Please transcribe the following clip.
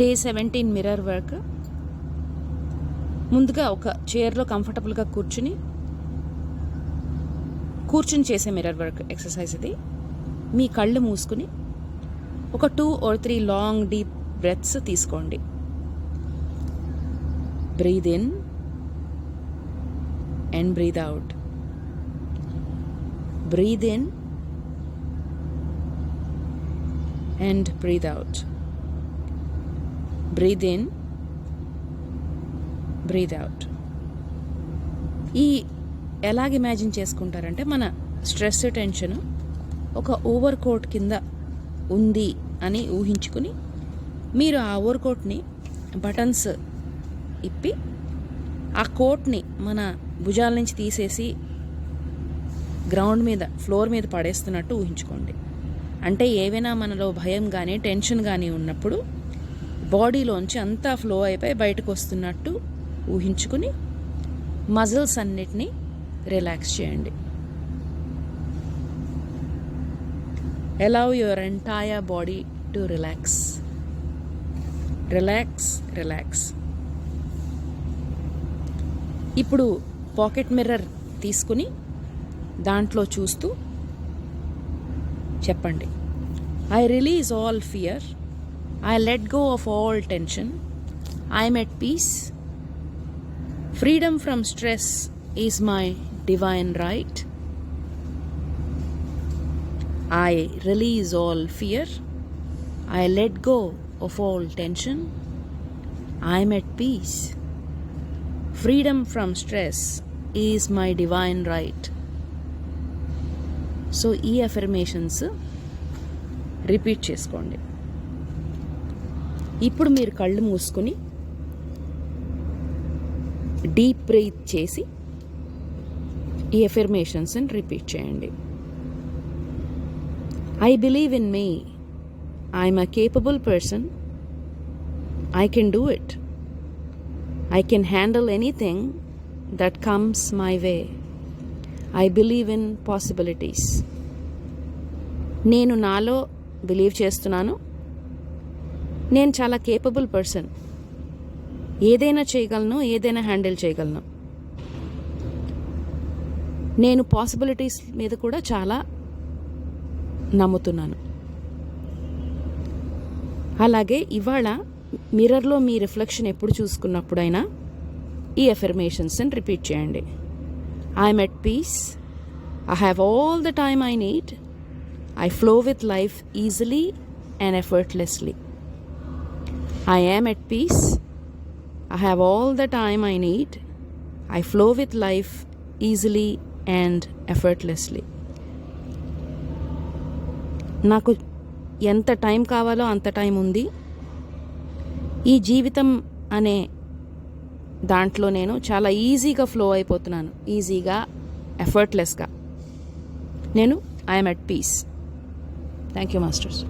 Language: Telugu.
Day 17 mirror work. ముందుగా ఒక చైర్లో కంఫర్టబుల్గా కూర్చుని చేసే మిర్రర్ వర్క్ ఎక్సర్సైజ్ ఇది. మీ కళ్ళు మూసుకుని ఒక 2 or 3 లాంగ్ డీప్ బ్రెత్స్ తీసుకోండి. Breathe in and breathe out. Breathe in and breathe out. Breathe in, breathe out. ఈ ఎలాగ ఇమాజిన్ చేసుకుంటారంటే మన స్ట్రెస్ టెన్షన్ ఒక ఓవర్ కోట్ కింద ఉంది అని ఊహించుకుని మీరు ఆ ఓవర్ కోట్ని బటన్స్ ఇప్పి ఆ కోట్ని మన భుజాల నుంచి తీసేసి గ్రౌండ్ మీద ఫ్లోర్ మీద పడేస్తున్నట్టు ఊహించుకోండి. అంటే ఏవైనా మనలో భయం కానీ టెన్షన్ కానీ ఉన్నప్పుడు బాడీలోంచి అంతా ఫ్లో అయిపోయి బయటకు వస్తున్నట్టు ఊహించుకుని మజిల్స్ అన్నిటినీ రిలాక్స్ చేయండి. Allow your entire body to relax. Relax, relax. ఇప్పుడు పాకెట్ మిర్రర్ తీసుకుని దాంట్లో చూస్తూ చెప్పండి, I release all fear, I let go of all tension, I'm at peace, freedom from stress is my divine right, I release all fear, I let go of all tension, I'm at peace, freedom from stress is my divine right. So ఈ అఫర్మేషన్స్ రిపీట్ చేసుకోండి. ఇప్పుడు మీరు కళ్ళు మూసుకొని డీప్ బ్రీత్ చేసి ఈ అఫర్మేషన్స్ని రిపీట్ చేయండి. I believe in me, I'm a capable person, I can do it, I can handle anything that comes my way, I believe in possibilities. నేను నాలో బిలీవ్ చేస్తున్నాను, నేను చాలా కేపబుల్ పర్సన్, ఏదైనా చేయగలను, ఏదైనా హ్యాండిల్ చేయగలను. నేను పాసిబిలిటీస్ మీద కూడా చాలా నమ్ముతున్నాను. అలాగే ఇవాళ మిర్రర్లో మీ రిఫ్లెక్షన్ ఎప్పుడు చూసుకున్నప్పుడైనా ఈ అఫర్మేషన్స్ని రిపీట్ చేయండి. I'm at peace, I have all the time I need, I flow with life easily and effortlessly. I am at peace, I have all the time I need, I flow with life easily and effortlessly. నాకు ఎంత టైం కావాలో అంత టైం ఉంది, ఈ జీవితం అనే దాంట్లో నేను చాలా ఈజీగా ఫ్లో అయిపోతున్నాను, ఈజీగా ఎఫర్ట్లెస్గా. నేను I'm at peace. Thank you masters.